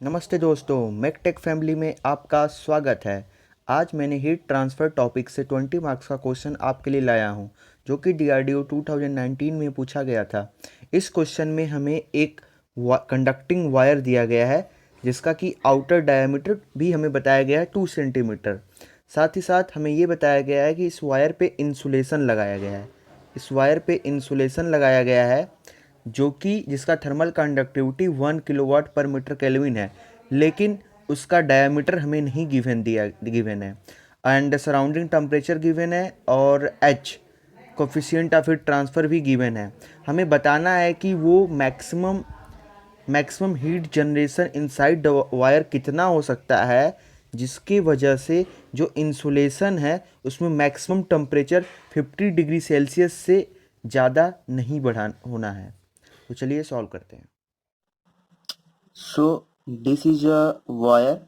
नमस्ते दोस्तों, मैकटेक फैमिली में आपका स्वागत है। आज मैंने हीट ट्रांसफ़र टॉपिक से 20 मार्क्स का क्वेश्चन आपके लिए लाया हूं, जो कि डीआरडीओ 2019 में पूछा गया था। इस क्वेश्चन में हमें एक कंडक्टिंग वायर दिया गया है, जिसका कि आउटर डायमीटर भी हमें बताया गया है 2 सेंटीमीटर। साथ ही साथ हमें ये बताया गया है कि इस वायर पे इंसुलेशन लगाया गया है। इस वायर पे इंसुलेशन लगाया गया है, जो कि जिसका थर्मल कंडक्टिविटी 1 किलोवाट पर मीटर केल्विन है, लेकिन उसका डायमीटर हमें नहीं गिवन है। एंड सराउंडिंग टेम्परेचर गिवन है और H coefficient of heat transfer भी गिवन है। हमें बताना है कि वो maximum heat generation inside the wire कितना हो सकता है, जिसकी वजह से जो इंसुलेशन है उसमें मैक्सिमम टेम्परेचर 50 डिग्री सेल्सियस से ज़्यादा नहीं बढ़ा होना है। तो चलिए सॉल्व करते हैं। So this is a wire.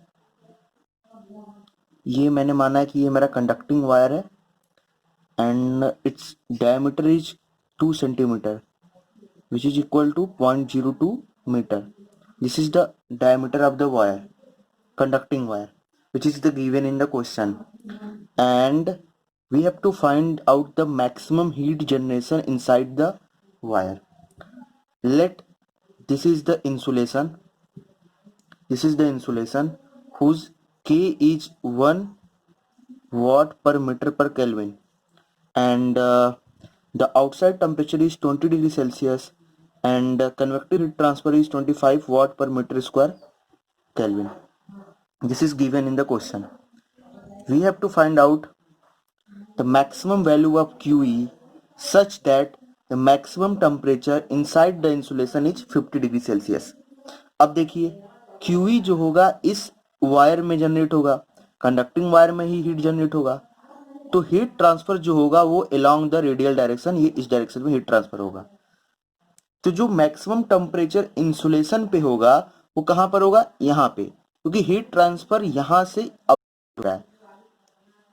ये मैंने माना है कि ये मेरा कंडक्टिंग वायर है and its diameter is 2 centimetre which is equal to 0.02 metre. This is the diameter of the wire, conducting wire, which is the given in the question, and we have to find out the maximum heat generation inside the wire. Let this is the insulation. This is the insulation whose K is 1 watt per meter per Kelvin, and the outside temperature is 20 degree Celsius, and convective heat transfer is 25 watt per meter square Kelvin. This is given in the question. We have to find out the maximum value of QE such that the maximum temperature inside the insulation is 50 degree Celsius. अब देखिए QE जो होगा इस wire में generate होगा, conducting wire में ही heat generate होगा, तो हीट ट्रांसफर जो होगा वो अलोंग द रेडियल डायरेक्शन, ये इस डायरेक्शन में हीट ट्रांसफर होगा. तो जो मैक्सिमम टेम्परेचर इंसुलेशन पे होगा वो कहां पर होगा, यहाँ पे, क्योंकि हीट ट्रांसफर यहां से हो रहा है.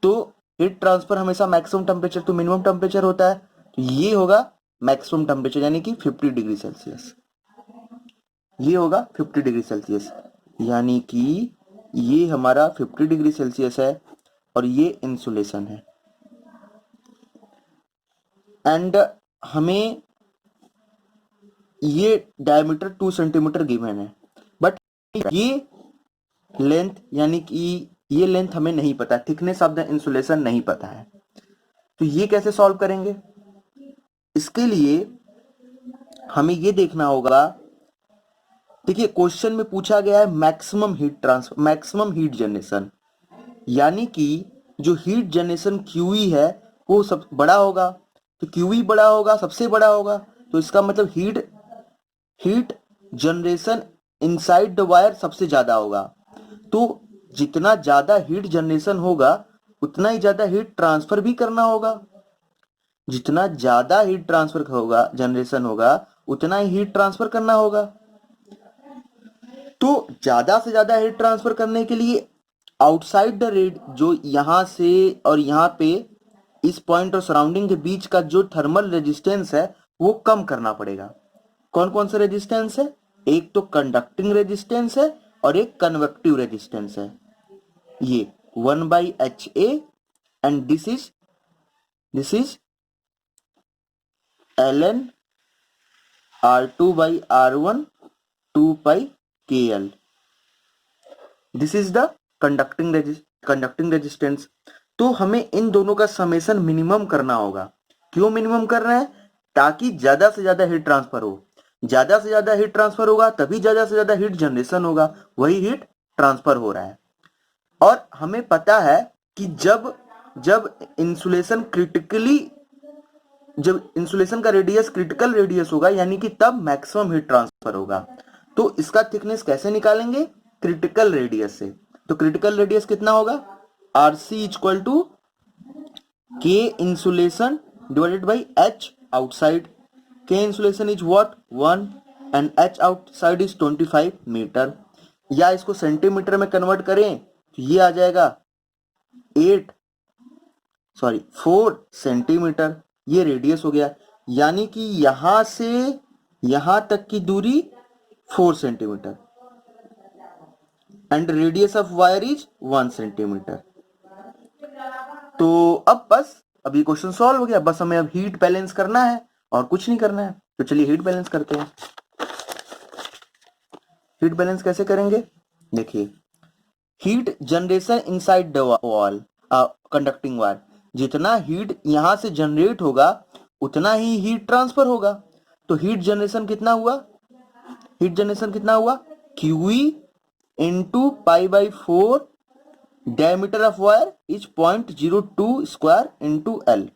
तो हीट ट्रांसफर हमेशा maximum temperature to minimum temperature होता है, तो ये होगा मैक्सिमम टेम्परेचर यानी कि 50 डिग्री सेल्सियस. ये होगा 50 डिग्री सेल्सियस, यानी कि ये हमारा 50 डिग्री सेल्सियस है और ये इंसुलेशन है. एंड हमें ये डायमीटर 2 सेंटीमीटर गिवन है, बट ये लेंथ यानी कि ये लेंथ हमें नहीं पता, थिकनेस ऑफ द इंसुलेशन नहीं पता है. तो ये कैसे सॉल्व करेंगे? इसके लिए हमें ये देखना होगा. देखिए क्वेश्चन में पूछा गया है maximum heat transfer, maximum heat generation, यानी कि जो हीट जनरेशन QE है वो सब बड़ा होगा. तो QE बड़ा होगा, सबसे बड़ा होगा, तो इसका मतलब heat generation inside the wire सबसे ज्यादा होगा. तो जितना ज्यादा हीट जनरेशन होगा उतना ही ज्यादा हीट ट्रांसफर भी करना होगा. जितना ज्यादा हीट ट्रांसफर होगा, जनरेशन होगा, उतना ही हीट ट्रांसफर करना होगा. तो ज्यादा से ज्यादा हीट ट्रांसफर करने के लिए आउटसाइड द रेड, जो यहां से और यहां पे इस पॉइंट और सराउंडिंग के बीच का जो थर्मल रेजिस्टेंस है वो कम करना पड़ेगा. कौन कौन सा रेजिस्टेंस है? एक तो कंडक्टिंग रेजिस्टेंस है और एक कन्वेक्टिव रेजिस्टेंस है. ये 1/HA and this is ln R2/R1 2πKL. This is the conducting resistance. तो हमें इन दोनों का समेशन मिनिमम करना होगा. क्यों मिनिमम कर रहे हैं? ताकि ज्यादा से ज्यादा हीट ट्रांसफर हो. ज्यादा से ज्यादा हीट ट्रांसफर होगा तभी ज्यादा से ज्यादा हीट जनरेशन होगा, वही हीट ट्रांसफर हो रहा है. और हमें पता है कि जब जब इंसुलेशन क्रिटिकली जब इंसुलेशन का रेडियस क्रिटिकल रेडियस होगा, यानी कि तब मैक्सिमम हीट ट्रांसफर होगा. तो इसका थिकनेस कैसे निकालेंगे? क्रिटिकल रेडियस से. तो क्रिटिकल रेडियस कितना होगा? R C equal to K insulation divided by H outside. K insulation is what? 1 and H outside is 25 metre. या इसको सेंटीमीटर में कन्वर्ट करें तो ये आ जाएगा 4 सेंटीमीटर. ये रेडियस हो गया, यानी कि यहां से यहां तक की दूरी 4 centimetre. And radius of wire is 1 centimetre. तो अब बस अब ये क्वेश्चन सॉल्व हो गया, बस हमें अब हीट बैलेंस करना है और कुछ नहीं करना है। तो चलिए हीट बैलेंस करते हैं। हीट बैलेंस कैसे करेंगे? देखिए, heat generation inside the wall conducting wire, जितना हीट यहां से जनरेट होगा उतना ही हीट ट्रांसफर होगा। तो हीट जनरेशन कितना हुआ? हीट जनरेशन कितना हुआ? QE into pi by 4 diameter of wire is 0.02 square into L।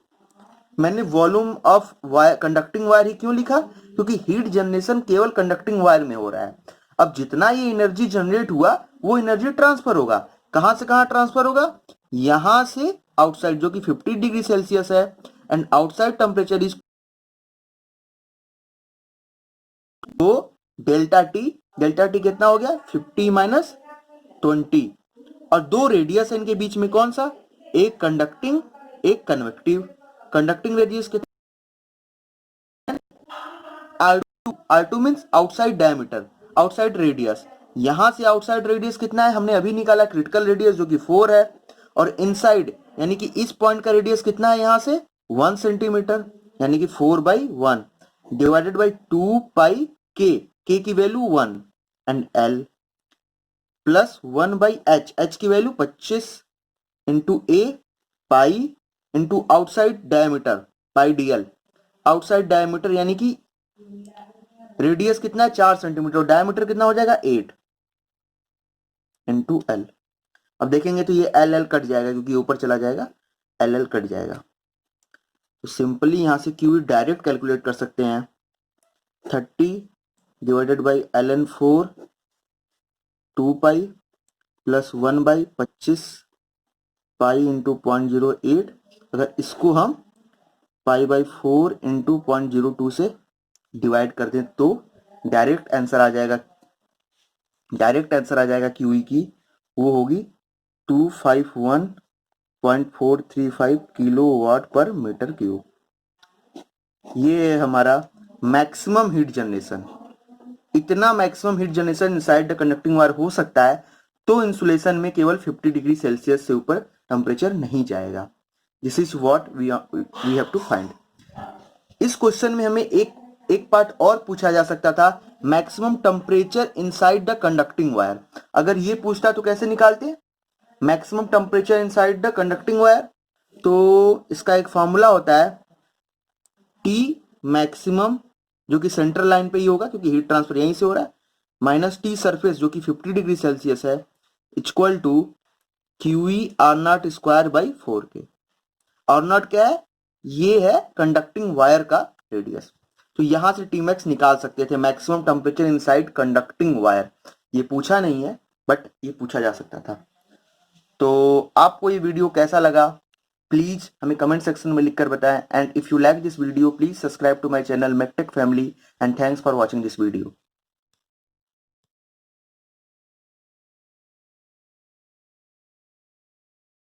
मैंने volume of wire conducting wire ही क्यों लिखा? क्योंकि हीट जनरेशन केवल कंडक्टिंग वायर में हो रहा है। अब जितना ये एनर्जी जनरेट हुआ वो एनर्जी ट्रांसफर होगा। कहां से कहां ट्रांसफर होगा? यहां से आउटसाइड, जो कि 50 डिग्री सेल्सियस है, एंड आउटसाइड टेम्परेचर इज तो डेल्टा टी कितना हो गया? 50 माइनस 20। और दो रेडियस है इनके बीच में, कौन सा? एक कंडक्टिंग, एक कन्वेक्टिव। कंडक्टिंग रेडियस कितना? R2 means outside diameter, outside radius. यहां से आउटसाइड रेडियस कितना है? हमने अभी निकाला क्रिटिकल रेडियस, जो कि 4 है। और इनसाइड यानी कि इस पॉइंट का रेडियस कितना है? यहां से 1 सेंटीमीटर, यानी कि 4/1 डिवाइडेड बाई 2 पाई के की value 1 and L plus 1/h, h की वैल्यू 25 इंटू ए पाई इंटू आउटसाइड डायमीटर पाई DL। आउटसाइड डायमीटर यानी कि रेडियस कितना है? 4 सेंटीमीटर, डायमीटर कितना हो जाएगा? 8 इंटू L। अब देखेंगे तो ये L कट जाएगा, क्योंकि ऊपर चला जाएगा, L कट जाएगा। तो सिंपली यहां से QE डायरेक्ट कैलकुलेट कर सकते हैं। 30 divided by ln4 2 pi plus 1/25 pi into 0.08। अगर इसको हम पाई बाई 4 इंटू 0.02 से डिवाइड कर दें तो डायरेक्ट आंसर आ जाएगा, QE की वो होगी 251.435 किलोवाट पर मीटर क्यूब। ये है हमारा मैक्सिमम हीट जनरेशन। इतना maximum heat generation inside the conducting wire हो सकता है, तो इंसुलेशन में केवल 50 डिग्री सेल्सियस से ऊपर टेम्परेचर नहीं जाएगा। This is what we have to find. इस क्वेश्चन में हमें एक पार्ट और पूछा जा सकता था, maximum temperature inside the conducting wire. अगर ये पूछता तो कैसे निकालते? Maximum temperature inside the conducting wire, तो इसका एक फॉर्मूला होता है T मैक्सिमम, जो कि सेंट्रल लाइन पे ही होगा क्योंकि हीट ट्रांसफर यहीं से हो रहा है, माइनस T सरफेस जो कि 50 डिग्री सेल्सियस है, equal to QE R0 square by 4K। R0 क्या है? ये है कंडक्टिंग वायर का रेडियस। तो यहां से Tmax निकाल सकते थे, maximum temperature inside conducting wire. ये पूछा नहीं है, बट ये पूछा जा सकता था। तो आपको ये वीडियो कैसा लगा प्लीज हमें कमेंट सेक्शन में लिखकर बताएं, and if you like this video please subscribe to my channel Maketech family, and thanks for watching this video.